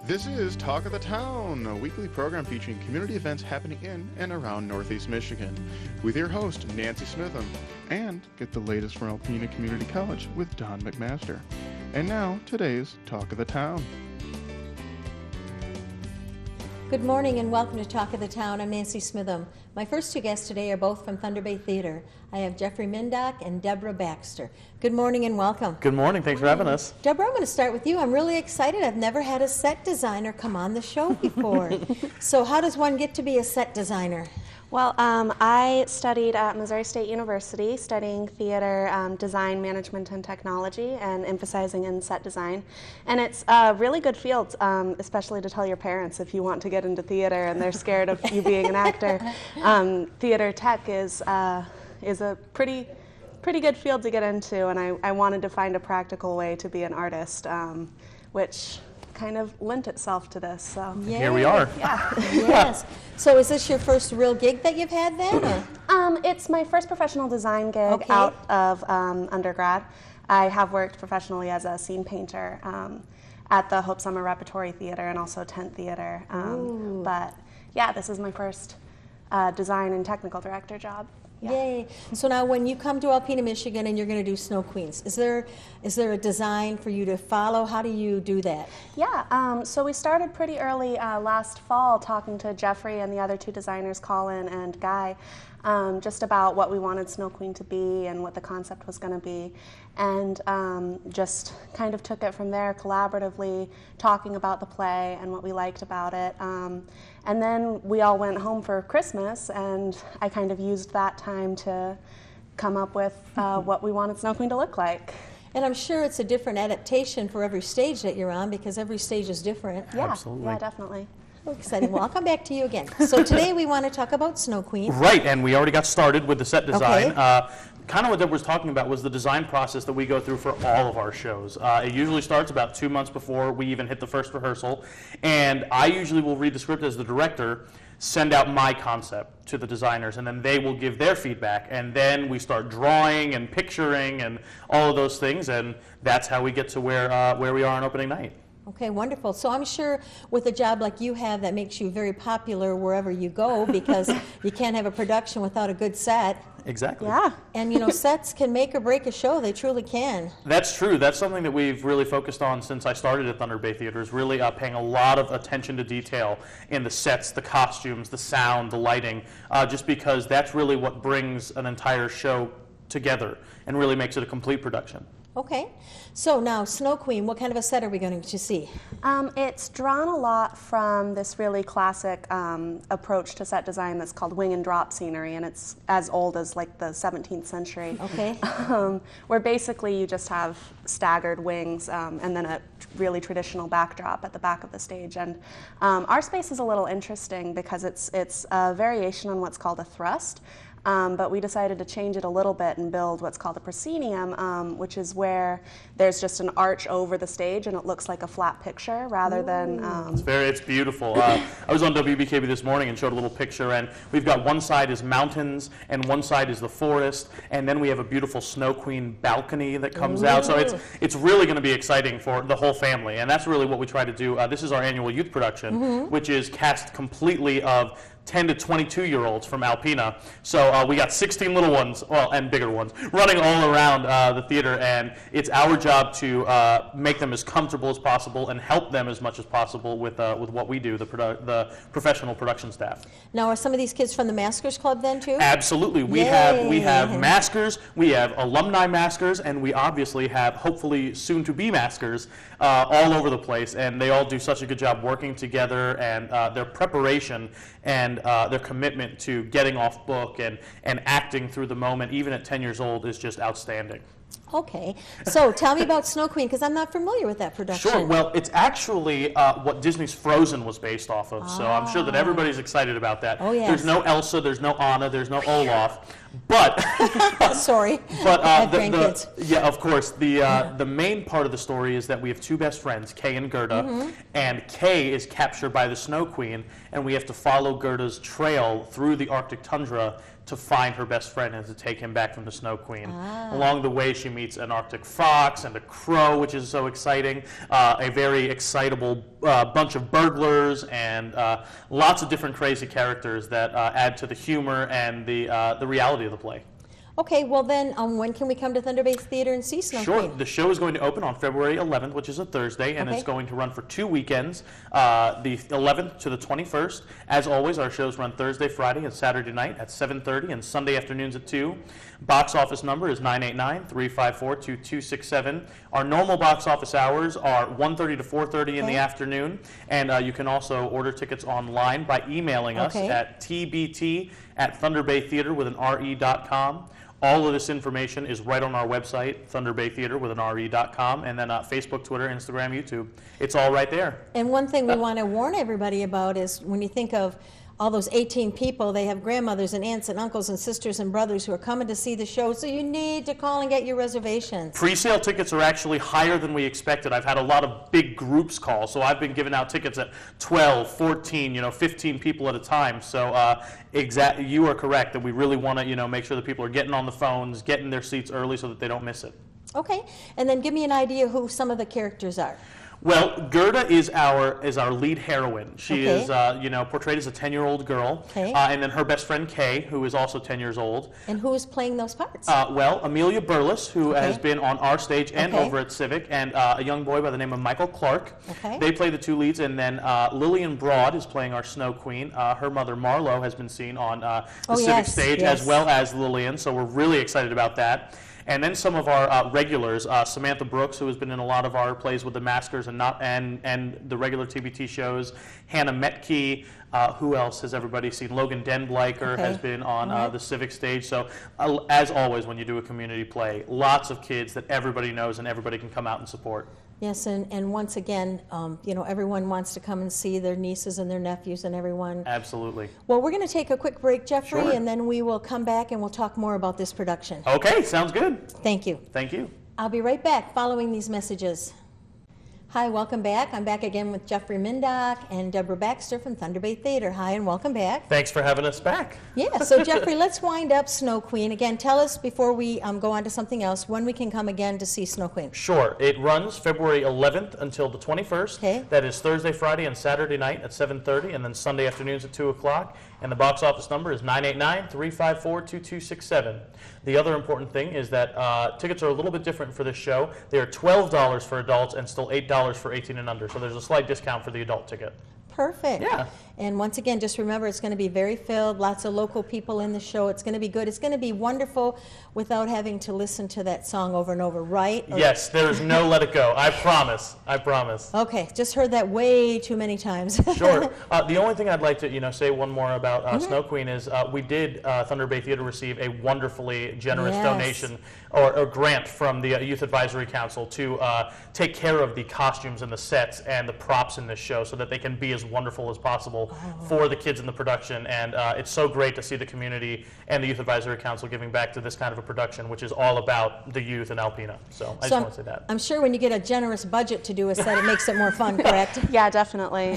This is Talk of the Town, a weekly program featuring community events happening in and around Northeast Michigan, with your host, Nancy Smitham, and get the latest from Alpena Community College with Don McMaster. And now, today's Talk of the Town. Good morning and welcome to Talk of the Town. I'm Nancy Smitham. My first two guests today are both from Thunder Bay Theater. I have Jeffrey Mindock and Deborah Baxter. Good morning and welcome. Good morning. Thanks for having us. Deborah, I'm going to start with you. I'm really excited. I've never had a set designer come on the show before. So how does one get to be a set designer? Well, I studied at Missouri State University, studying theater design, management, and technology, and emphasizing in set design. And it's a really good field, especially to tell your parents if you want to get into theater and they're scared of you being an actor. Theater tech is a pretty good field to get into, and I wanted to find a practical way to be an artist, which kind of lent itself to this. So Yay. Here we are. yeah. Yes. So is this your first real gig that you've had then? Or? It's my first professional design gig Okay. out of undergrad. I have worked professionally as a scene painter at the Hope Summer Repertory Theater and also Tent Theater. But yeah, this is my first design and technical director job. Yeah. Yay. So now when you come to Alpena, Michigan and you're going to do Snow Queens, is there a design for you to follow? How do you do that? Yeah, so we started pretty early last fall talking to Jeffrey and the other two designers, Colin and Guy, just about what we wanted Snow Queen to be and what the concept was going to be. And just kind of took it from there collaboratively, talking about the play and what we liked about it. And then we all went home for Christmas, and I kind of used that time to come up with what we wanted Snow Queen to look like. And I'm sure it's a different adaptation for every stage that you're on because every stage is different. Yeah, Absolutely. yeah, definitely. Oh, exciting. Well, I'll come back to you again. So today we want to talk about Snow Queen. Right, and we already got started with the set design. Okay. Kind of what Deborah was talking about was the design process that we go through for all of our shows. It usually starts about 2 months before we even hit the first rehearsal, and I usually will read the script as the director, send out my concept to the designers, and then they will give their feedback, and then we start drawing and picturing and all of those things, and that's how we get to where we are on opening night. Okay, wonderful. So I'm sure with a job like you have that makes you very popular wherever you go because you can't have a production without a good set. Exactly. Yeah. And you know, sets can make or break a show. They truly can. That's true. That's something that we've really focused on since I started at Thunder Bay Theater, is really paying a lot of attention to detail in the sets, the costumes, the sound, the lighting, just because that's really what brings an entire show together and really makes it a complete production. Okay. So now, Snow Queen, what kind of a set are we going to see? It's drawn a lot from this really classic approach to set design that's called wing and drop scenery, and it's as old as like the 17th century. Okay. Where basically you just have staggered wings and then a really traditional backdrop at the back of the stage. And our space is a little interesting because it's a variation on what's called a thrust. But we decided to change it a little bit and build what's called a proscenium, which is where there's just an arch over the stage and it looks like a flat picture rather than... It's beautiful. I was on WBKB this morning and showed a little picture, and we've got one side is mountains and one side is the forest, and then we have a beautiful Snow Queen balcony that comes out. So it's really going to be exciting for the whole family, and that's really what we try to do. This is our annual youth production, which is cast completely of 10 to 22-year-olds from Alpena. So we got 16 little ones, well, and bigger ones, running all around the theater, and it's our job to make them as comfortable as possible and help them as much as possible with what we do, the professional production staff. Now, are some of these kids from the Maskers Club then too? Absolutely. We Yay. have maskers, we have alumni maskers, and we obviously have hopefully soon to be maskers all over the place, and they all do such a good job working together, and their preparation and their commitment to getting off book and acting through the moment, even at 10 years old, is just outstanding. Okay. So tell me about Snow Queen, because I'm not familiar with that production. Sure. Well, it's actually what Disney's Frozen was based off of, so I'm sure that everybody's excited about that. Oh, yes. There's no Elsa, there's no Anna, there's no Olaf, but... Sorry. But I have grandkids. yeah, of course. The main part of the story is that we have two best friends, Kay and Gerda, and Kay is captured by the Snow Queen, and we have to follow Gerda's trail through the Arctic tundra to find her best friend and to take him back from the Snow Queen. Along the way, she meets an Arctic fox and a crow, which is so exciting. A very excitable bunch of burglars and lots of different crazy characters that add to the humor and the reality of the play. Okay, well then, when can we come to Thunder Bay Theater and see Snow Sure. Queen? The show is going to open on February 11th, which is a Thursday, and Okay. it's going to run for 2 weekends, the 11th to the 21st. As always, our shows run Thursday, Friday, and Saturday night at 7:30, and Sunday afternoons at 2. Box office number is 989-354-2267. Our normal box office hours are 1:30 to 4:30 in the Okay. afternoon, and you can also order tickets online by emailing us Okay. at tbt@thunderbaytheater.com. All of this information is right on our website, thunderbaytheater.com, and then Facebook, Twitter, Instagram, YouTube. It's all right there. And one thing we want to warn everybody about is when you think of all those 18 people, they have grandmothers and aunts and uncles and sisters and brothers who are coming to see the show, so you need to call and get your reservations. Pre-sale tickets are actually higher than we expected. I've had a lot of big groups call, so I've been giving out tickets at 12, 14, 15 people at a time. So you are correct that we really want to, make sure that people are getting on the phones, getting their seats early so that they don't miss it. Okay, and then give me an idea who some of the characters are. Well, Gerda is our lead heroine. She Okay. is, portrayed as a 10-year-old girl, Okay. and then her best friend Kay, who is also 10 years old. And who is playing those parts? Well, Amelia Burles, who Okay. has been on our stage and Okay. over at Civic, and a young boy by the name of Michael Clark. Okay. They play the two leads, and then Lillian Broad is playing our Snow Queen. Her mother Marlo has been seen on the Oh, Civic yes, stage, yes. as well as Lillian, so we're really excited about that. And then some of our regulars, Samantha Brooks, who has been in a lot of our plays with the Maskers and the regular TBT shows, Hannah Metke, who else has everybody seen? Logan Denbleicher Okay. has been on All right. the Civic stage. So as always, when you do a community play, lots of kids that everybody knows and everybody can come out and support. Yes, and once again, everyone wants to come and see their nieces and their nephews and everyone. Absolutely. Well, we're going to take a quick break, Jeffrey, Sure. and then we will come back and we'll talk more about this production. Okay, sounds good. Thank you. Thank you. I'll be right back following these messages. Hi, welcome back. I'm back again with Jeffrey Mindock and Deborah Baxter from Thunder Bay Theater. Hi, and welcome back. Thanks for having us back. Yeah, so Jeffrey, let's wind up Snow Queen. Again, tell us before we go on to something else, when we can come again to see Snow Queen. Sure. It runs February 11th until the 21st. Okay. That is Thursday, Friday, and Saturday night at 7:30, and then Sunday afternoons at 2 o'clock. And the box office number is 989-354-2267. The other important thing is that tickets are a little bit different for this show. They are $12 for adults and still $8 for 18 and under. So there's a slight discount for the adult ticket. Perfect. Yeah. And once again, just remember, it's going to be very filled, lots of local people in the show. It's going to be good. It's going to be wonderful without having to listen to that song over and over, right? Or- Yes, there is no let it go. I promise. I promise. Okay, just heard that way too many times. Sure. The only thing I'd like to, say one more about Snow Queen is we did Thunder Bay Theater receive a wonderfully generous Yes. donation or grant from the Youth Advisory Council to take care of the costumes and the sets and the props in this show so that they can be as wonderful as possible for the kids in the production. And it's so great to see the community and the Youth Advisory Council giving back to this kind of a production, which is all about the youth in Alpena. So I just want to say that. I'm sure when you get a generous budget to do a set, it makes it more fun, correct? Yeah, definitely.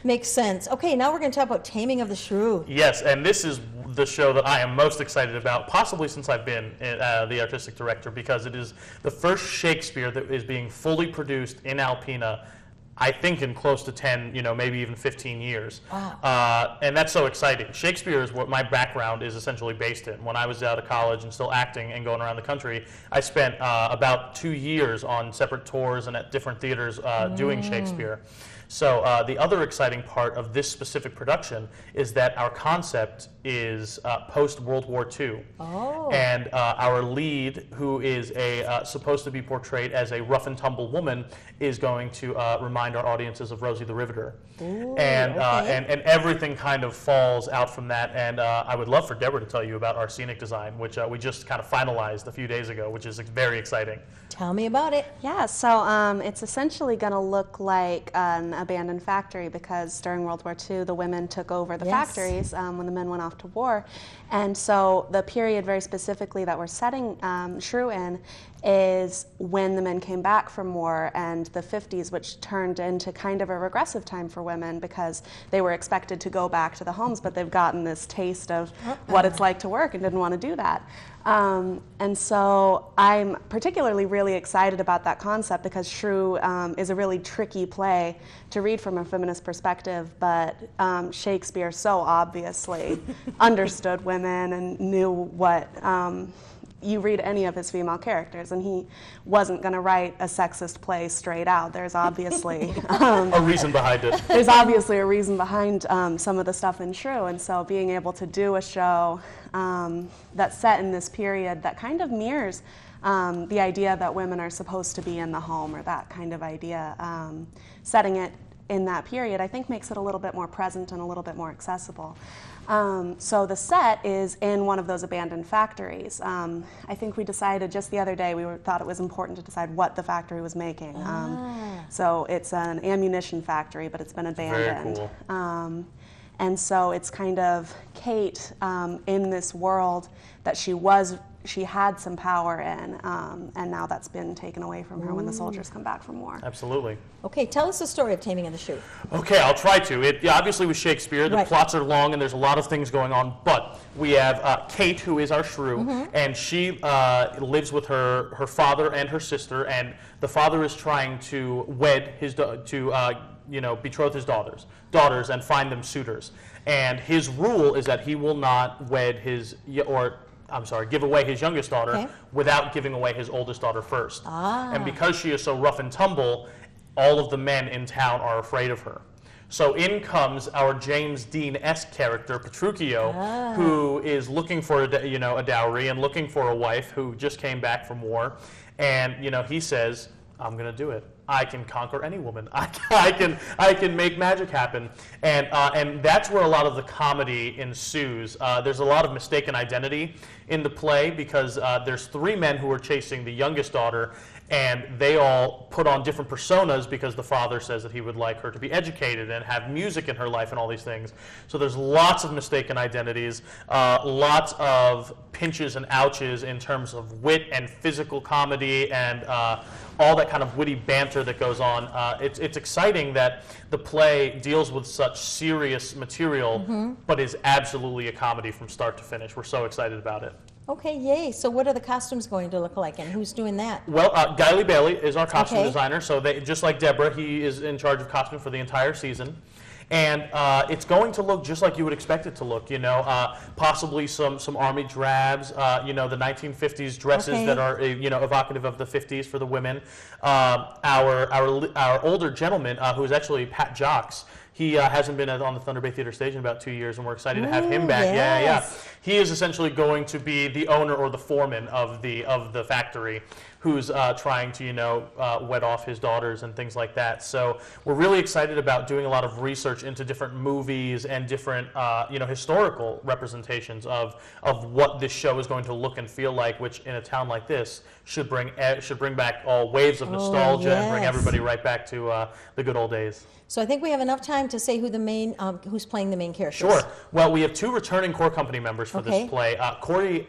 Makes sense. Okay, now we're going to talk about Taming of the Shrew. Yes, and this is the show that I am most excited about, possibly since I've been the artistic director, because it is the first Shakespeare that is being fully produced in Alpena, I think in close to 10, maybe even 15 years. Wow. And that's so exciting. Shakespeare is what my background is essentially based in. When I was out of college and still acting and going around the country, I spent about 2 years on separate tours and at different theaters doing Shakespeare. So the other exciting part of this specific production is that our concept is post-World War II. Oh. And our lead, who is supposed to be portrayed as a rough-and-tumble woman, is going to remind our audiences of Rosie the Riveter. Ooh, And, okay. and everything kind of falls out from that. And I would love for Deborah to tell you about our scenic design, which we just kind of finalized a few days ago, which is very exciting. Tell me about it. Yeah, so it's essentially going to look like an abandoned factory because during World War II, the women took over the Yes. factories when the men went off to war. And so the period very specifically that we're setting Shrew in is when the men came back from war and the 50s, which turned into kind of a regressive time for women because they were expected to go back to the homes, but they've gotten this taste of what it's like to work and didn't want to do that. And so I'm particularly really excited about that concept because Shrew is a really tricky play to read from a feminist perspective, but Shakespeare so obviously understood women and knew what you read any of his female characters, and he wasn't going to write a sexist play straight out. There's obviously A reason behind it. there's obviously a reason behind some of the stuff in Shrew, and so being able to do a show that's set in this period that kind of mirrors the idea that women are supposed to be in the home, or that kind of idea, setting it in that period, I think makes it a little bit more present and a little bit more accessible. So the set is in one of those abandoned factories. I think we decided just the other day, thought it was important to decide what the factory was making. So it's an ammunition factory, but it's been abandoned. Very cool. And so it's kind of Kate in this world that she had some power in, and now that's been taken away from her when the soldiers come back from war. Absolutely. Okay, tell us the story of Taming of the Shrew. Okay, I'll try to. It obviously was Shakespeare. The Right. plots are long, and there's a lot of things going on. But we have Kate, who is our shrew, and she lives with her father and her sister. And the father is trying to wed his betroth his daughters, and find them suitors. And his rule is that he will not wed give away his youngest daughter Okay. without giving away his oldest daughter first. Ah. And because she is so rough and tumble, all of the men in town are afraid of her. So in comes our James Dean-esque character, Petruchio, who is looking for a dowry and looking for a wife who just came back from war. And he says, I'm going to do it. I can conquer any woman. I can make magic happen. And that's where a lot of the comedy ensues. There's a lot of mistaken identity in the play because there's 3 men who are chasing the youngest daughter, and they all put on different personas because the father says that he would like her to be educated and have music in her life and all these things. So there's lots of mistaken identities, lots of pinches and ouches in terms of wit and physical comedy and all that kind of witty banter that goes on. It's exciting that the play deals with such serious material, but is absolutely a comedy from start to finish. We're so excited about it. Okay, yay. So what are the costumes going to look like, and who's doing that? Well, Guy Lee Bailey is our costume Okay. designer, so just like Deborah, he is in charge of costume for the entire season. And it's going to look just like you would expect it to look, possibly some army drabs, the 1950s dresses Okay. that are, evocative of the 50s for the women. Our older gentleman, who is actually Pat Jocks, he hasn't been on the Thunder Bay Theater stage in about 2 years, and we're excited to have him back. yes. Yeah. He is essentially going to be the owner or the foreman of the factory, who's trying to wed off his daughters and things like that. So we're really excited about doing a lot of research into different movies and different historical representations of what this show is going to look and feel like, which in a town like this should bring back all waves of nostalgia and bring yes. everybody right back to the good old days. So I think we have enough time to say who's playing the main characters. Sure. Well, we have 2 returning core company members for Okay. this play. Corey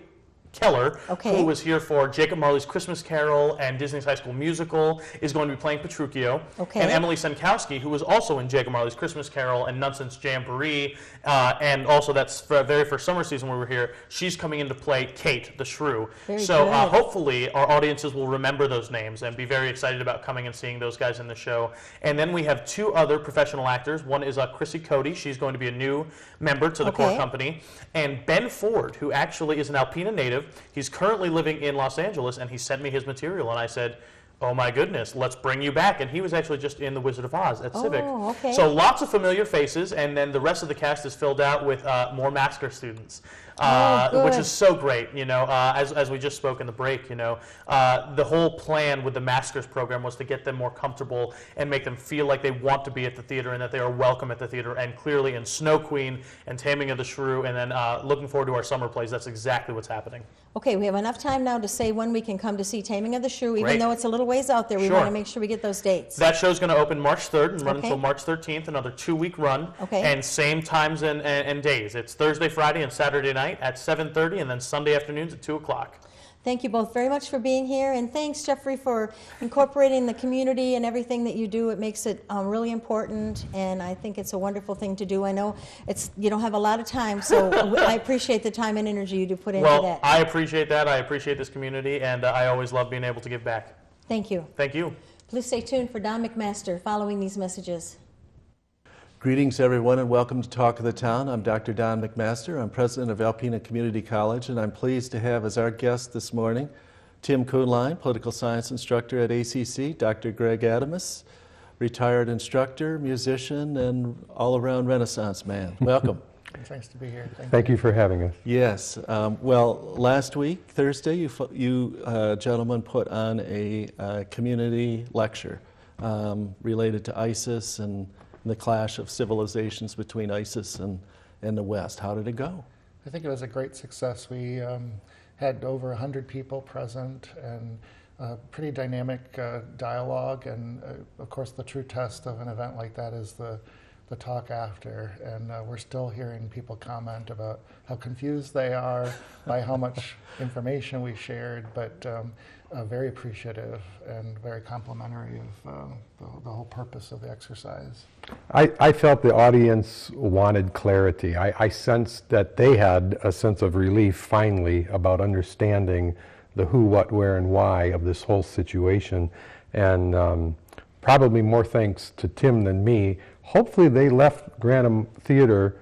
Keller, Okay. who was here for Jacob Marley's Christmas Carol and Disney's High School Musical, is going to be playing Petruchio. Okay. And Emily Senkowski, who was also in Jacob Marley's Christmas Carol and Nunsense Jamboree, and also that's the very first summer season we were here, she's coming in to play Kate, the shrew. Very so good. hopefully our audiences will remember those names and be very excited about coming and seeing those guys in the show. And then we have 2 other professional actors. One is Chrissy Cody. She's going to be a new member to the core Okay. company. And Ben Ford, who actually is an Alpena native. He's currently living in Los Angeles, and he sent me his material, and I said, oh my goodness, let's bring you back. And he was actually just in The Wizard of Oz at Civic. okay. So lots of familiar faces, and then the rest of the cast is filled out with more Masker students. Which good. is so great, as we just spoke in the break, the whole plan with the Maskers program was to get them more comfortable and make them feel like they want to be at the theater and that they are welcome at the theater. And clearly in Snow Queen and Taming of the Shrew, and then looking forward to our summer plays, that's exactly what's happening. Okay, we have enough time now to say when we can come to see Taming of the Shrew. Even Great. though it's a little ways out there, we Sure. want to make sure we get those dates. That show's going to open March 3rd and run Okay. until March 13th, another 2-week run. Okay. And same times and days. It's Thursday, Friday, and Saturday night at 7:30, and then Sunday afternoons at 2 o'clock. Thank you both very much for being here, and thanks, Jeffrey, for incorporating the community and everything that you do. It makes it really important, and I think it's a wonderful thing to do. I know you don't have a lot of time, so I appreciate the time and energy you do put into that. Well, I appreciate that. I appreciate this community, and I always love being able to give back. Thank you. Thank you. Please stay tuned for Don McMaster following these messages. Greetings, everyone, and welcome to Talk of the Town. I'm Dr. Don McMaster. I'm president of Alpena Community College, and I'm pleased to have as our guest this morning Tim Kuhnlein, political science instructor at ACC, Dr. Greg Adamus, retired instructor, musician, and all-around Renaissance man. Welcome. It's nice to be here. Thank you for having us. Yes. Well, last week, Thursday, you gentlemen put on a community lecture related to ISIS and the clash of civilizations between ISIS and the West. How did it go? I think it was a great success. We had over 100 people present and pretty dynamic dialogue. And of course, the true test of an event like that is the talk after. And we're still hearing people comment about how confused they are by how much information we shared, but very appreciative and very complimentary of the whole purpose of the exercise. I felt the audience wanted clarity. I sensed that they had a sense of relief finally about understanding the who, what, where, and why of this whole situation. And probably more thanks to Tim than me, hopefully they left Grantham Theater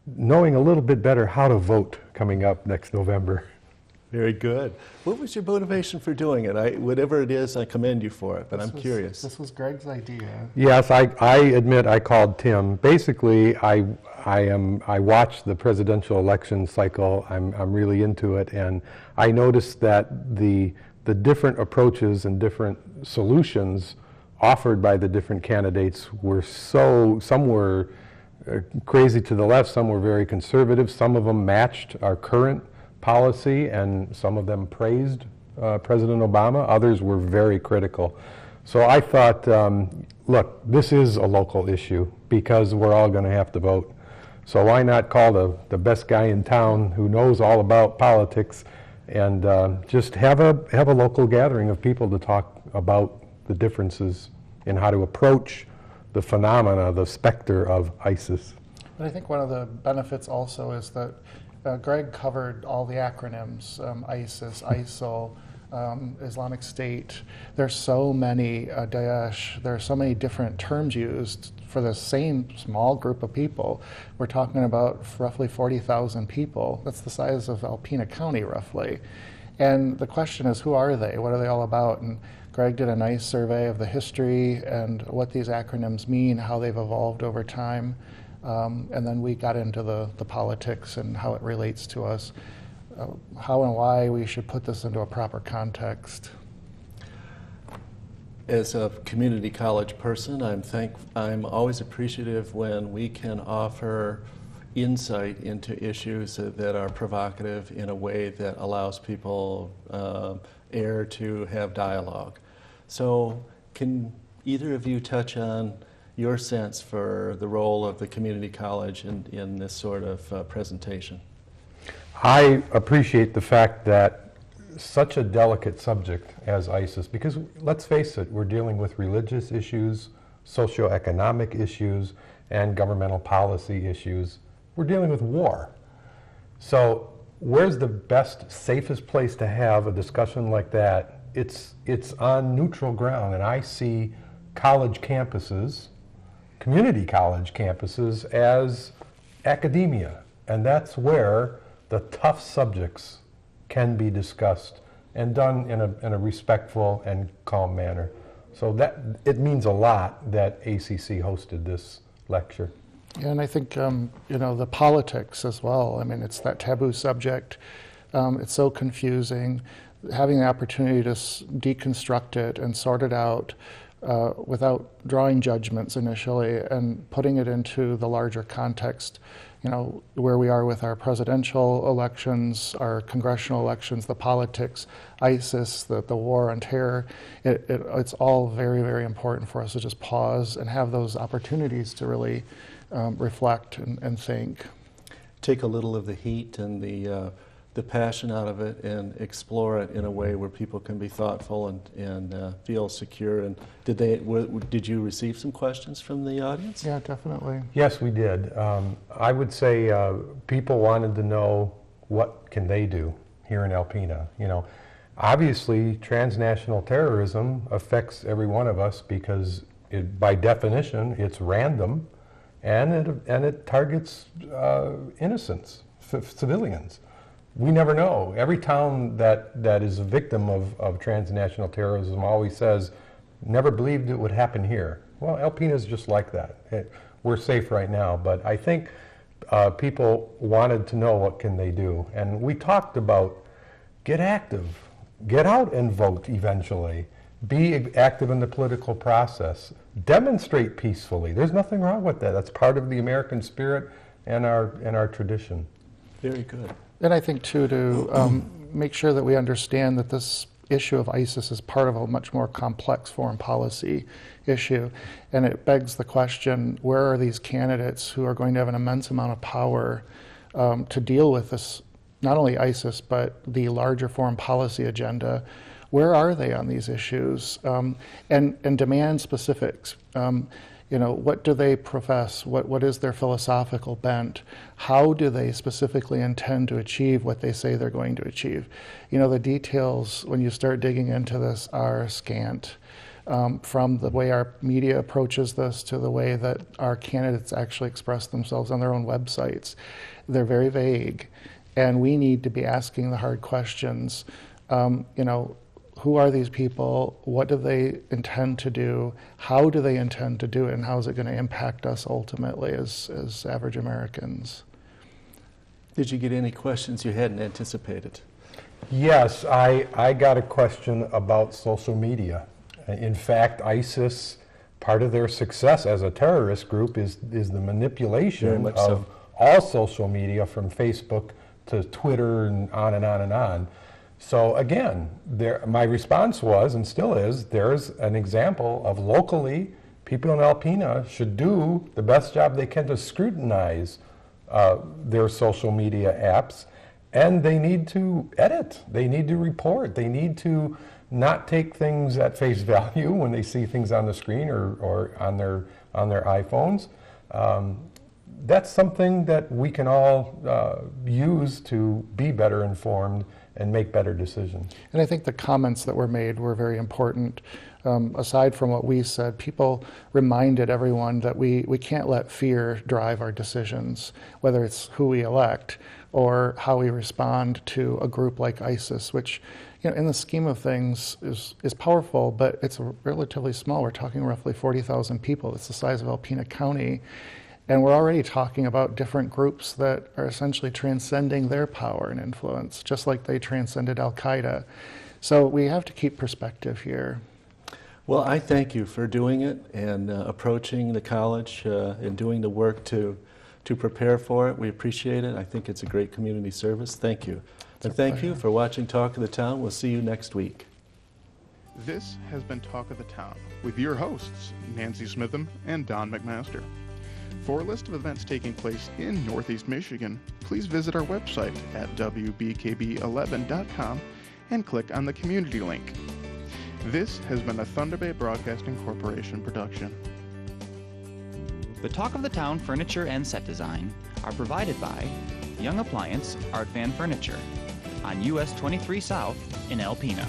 knowing a little bit better how to vote coming up next November. Very good. What was your motivation for doing it? Whatever it is, I commend you for it, but I'm curious. This was Greg's idea. Yes, I admit I called Tim. Basically, I watched the presidential election cycle. I'm really into it, and I noticed that the different approaches and different solutions offered by the different candidates were some were crazy to the left, some were very conservative, some of them matched our current policy, and some of them praised President Obama. Others were very critical. So I thought, look, this is a local issue because we're all going to have to vote. So why not call the best guy in town who knows all about politics and just have a local gathering of people to talk about the differences in how to approach the phenomena, the specter of ISIS. But I think one of the benefits also is that Greg covered all the acronyms, ISIS, ISIL, Islamic State. There's so many, Daesh, there are so many different terms used for the same small group of people. We're talking about roughly 40,000 people. That's the size of Alpena County, roughly. And the question is, who are they? What are they all about? And Greg did a nice survey of the history and what these acronyms mean, how they've evolved over time. And then we got into the politics and how it relates to us, how and why we should put this into a proper context. As a community college person, I'm always appreciative when we can offer insight into issues that are provocative in a way that allows people air to have dialogue. So can either of you touch on your sense for the role of the community college in this sort of presentation? I appreciate the fact that such a delicate subject as ISIS, because let's face it, we're dealing with religious issues, socioeconomic issues, and governmental policy issues. We're dealing with war. So where's the best, safest place to have a discussion like that? It's on neutral ground, and I see college campuses, community college campuses, as academia, and that's where the tough subjects can be discussed and done in a respectful and calm manner. So that it means a lot that ACC hosted this lecture. Yeah, and I think the politics as well. I mean, it's that taboo subject. It's so confusing. Having the opportunity to deconstruct it and sort it out without drawing judgments initially and putting it into the larger context, where we are with our presidential elections, our congressional elections, the politics, ISIS, the war on terror. It's all very, very important for us to just pause and have those opportunities to really reflect and think. Take a little of the heat and the the passion out of it and explore it in a way where people can be thoughtful and feel secure. And did you receive some questions from the audience? Yeah, definitely. Yes, we did. I would say people wanted to know what can they do here in Alpena. You know, obviously transnational terrorism affects every one of us because by definition it's random and it targets innocents, civilians. We never know. Every town that is a victim of transnational terrorism always says, never believed it would happen here. Well, Alpena is just like that. We're safe right now, but I think people wanted to know what can they do. And we talked about get active, get out and vote eventually, be active in the political process, demonstrate peacefully. There's nothing wrong with that. That's part of the American spirit and our tradition. Very good. And I think, too, to make sure that we understand that this issue of ISIS is part of a much more complex foreign policy issue. And it begs the question, where are these candidates who are going to have an immense amount of power to deal with this, not only ISIS, but the larger foreign policy agenda? Where are they on these issues? And demand specifics. You know, what do they profess? What is their philosophical bent? How do they specifically intend to achieve what they say they're going to achieve? You know, the details, when you start digging into this, are scant. From the way our media approaches this to the way that our candidates actually express themselves on their own websites. They're very vague, and we need to be asking the hard questions. You know, who are these people? What do they intend to do? How do they intend to do it? And how is it going to impact us ultimately as average Americans? Did you get any questions you hadn't anticipated? Yes, I got a question about social media. In fact, ISIS, part of their success as a terrorist group is the manipulation of all social media, from Facebook to Twitter and on and on and on. So again, my response was, and still is, there's an example of locally, people in Alpena should do the best job they can to scrutinize their social media apps, and they need to edit, they need to report, they need to not take things at face value when they see things on the screen or on their iPhones. That's something that we can all use to be better informed and make better decisions. And I think the comments that were made were very important. Aside from what we said, people reminded everyone that we can't let fear drive our decisions, whether it's who we elect or how we respond to a group like ISIS, which, you know, in the scheme of things is powerful, but it's relatively small. We're talking roughly 40,000 people. It's the size of Alpena County. And we're already talking about different groups that are essentially transcending their power and influence, just like they transcended Al-Qaeda. So we have to keep perspective here. Well, I thank you for doing it and approaching the college and doing the work to prepare for it. We appreciate it. I think it's a great community service. Thank you. And thank you for watching Talk of the Town. We'll see you next week. This has been Talk of the Town with your hosts, Nancy Smitham and Don McMaster. For a list of events taking place in Northeast Michigan, please visit our website at wbkb11.com and click on the community link. This has been a Thunder Bay Broadcasting Corporation production. The Talk of the Town furniture and set design are provided by Young Appliance Art Van Furniture on US 23 South in Alpena.